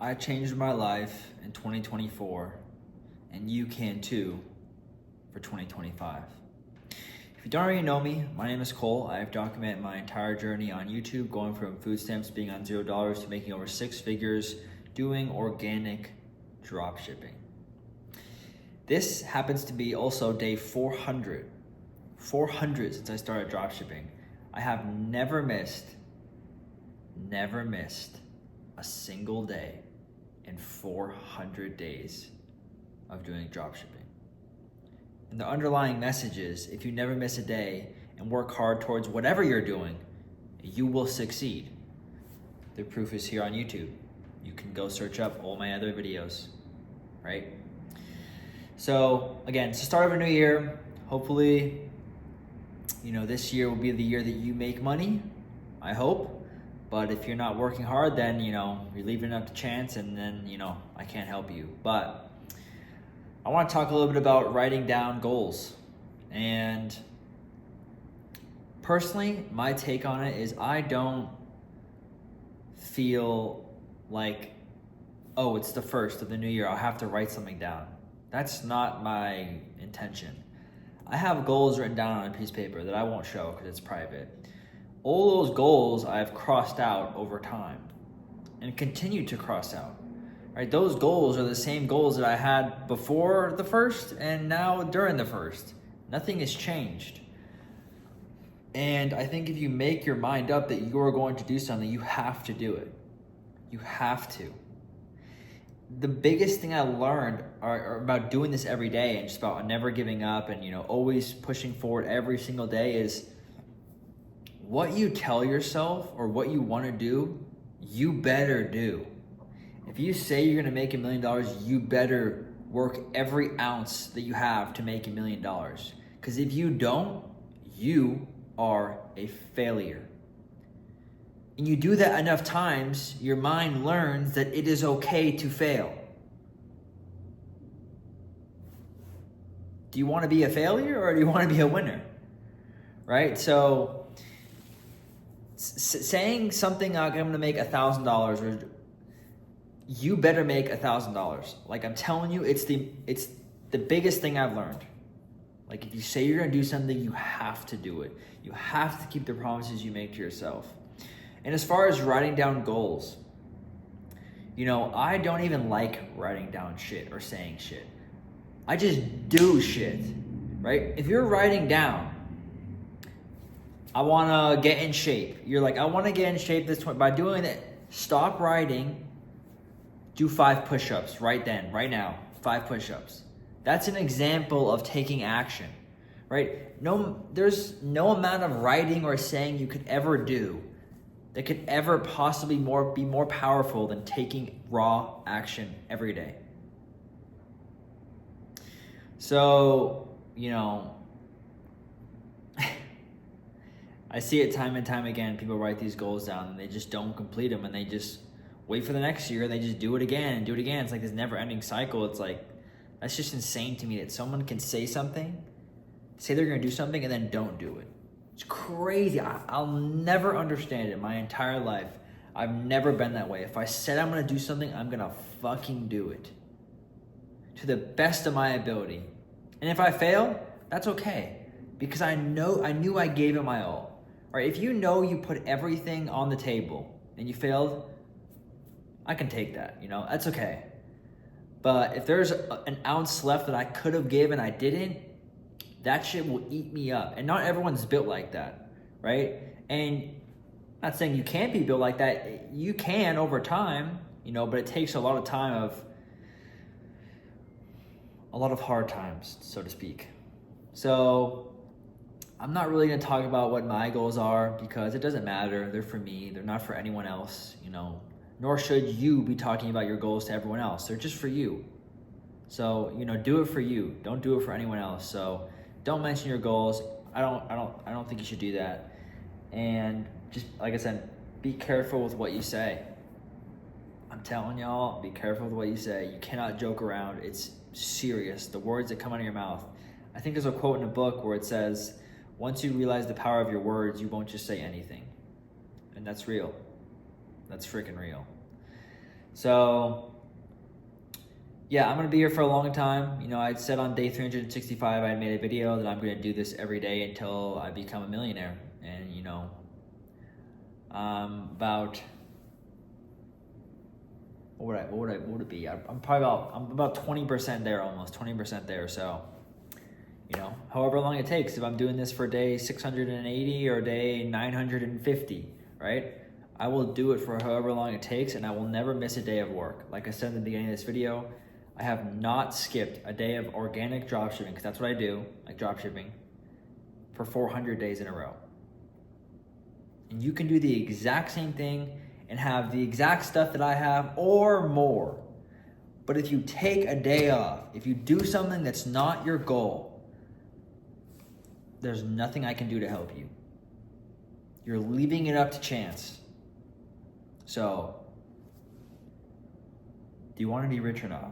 I changed my life in 2024, and you can too for 2025. If you don't already know me, my name is Cole. I have documented my entire journey on YouTube, going from food stamps being on $0 to making over 6 figures doing organic dropshipping. This happens to be also day 400. 400 since I started dropshipping. I have never missed a single day in 400 days of doing dropshipping. And the underlying message is, if you never miss a day and work hard towards whatever you're doing, you will succeed. The proof is here on YouTube. You can go search up all my other videos, right? So again, it's the start of a new year. Hopefully, this year will be the year that you make money, I hope. But if you're not working hard, then, you're leaving it up to chance, and then, I can't help you. But I want to talk a little bit about writing down goals. And personally, my take on it is I don't feel like, oh, it's the first of the new year, I'll have to write something down. That's not my intention. I have goals written down on a piece of paper that I won't show because it's private. All those goals I've crossed out over time and continue to cross out. Right? Those goals are the same goals that I had before the first and now during the first. Nothing has changed. And I think if you make your mind up that you're going to do something, you have to do it. You have to. The biggest thing I learned are about doing this every day and just about never giving up and always pushing forward every single day is what you tell yourself or what you want to do, you better do. If you say you're going to make $1 million, you better work every ounce that you have to make $1 million. Because if you don't, you are a failure. And you do that enough times, your mind learns that it is okay to fail. Do you want to be a failure or do you want to be a winner? Right? So saying something like I'm going to make $1,000 or you better make $1,000. Like I'm telling you, it's the biggest thing I've learned. Like if you say you're going to do something, you have to do it. You have to keep the promises you make to yourself. And as far as writing down goals, I don't even like writing down shit or saying shit. I just do shit, right? If you're writing down, I want to get in shape. You're like, I want to get in shape by doing it. Stop writing. Do 5 push-ups right then, right now. 5 push-ups. That's an example of taking action, right? There's no amount of writing or saying you could ever do that could ever possibly be more powerful than taking raw action every day. So, I see it time and time again. People write these goals down and they just don't complete them, and they just wait for the next year and they just do it again and do it again. It's like this never-ending cycle. It's like, that's just insane to me that someone can say something, say they're going to do something, and then don't do it. It's crazy. I'll never understand it my entire life. I've never been that way. If I said I'm going to do something, I'm going to fucking do it to the best of my ability. And if I fail, that's okay, because I knew I gave it my all. Right? If you put everything on the table and you failed, I can take that, that's okay. But if there's an ounce left that I could have given, I didn't, that shit will eat me up. And not everyone's built like that, right? And I'm not saying you can't be built like that. You can over time, but it takes a lot of time a lot of hard times, so to speak. So I'm not really going to talk about what my goals are because it doesn't matter. They're for me. They're not for anyone else, nor should you be talking about your goals to everyone else. They're just for you. So, do it for you. Don't do it for anyone else. So don't mention your goals. I don't think you should do that. And just like I said, be careful with what you say. I'm telling y'all, be careful with what you say. You cannot joke around. It's serious. The words that come out of your mouth. I think there's a quote in a book where it says, once you realize the power of your words, you won't just say anything. And that's real. That's freaking real. So yeah, I'm gonna be here for a long time. You know, I said on day 365, I made a video that I'm gonna do this every day until I become a millionaire. And you know, about what would it be? I'm about 20% there, almost 20% there. So, you know, however long it takes. If I'm doing this for day 680 or day 950, right? I will do it for however long it takes, and I will never miss a day of work. Like I said in the beginning of this video, I have not skipped a day of organic dropshipping, because that's what I do, like dropshipping, for 400 days in a row. And you can do the exact same thing and have the exact stuff that I have or more. But if you take a day off, if you do something that's not your goal, there's nothing I can do to help you. You're leaving it up to chance. So, do you want to be rich or not?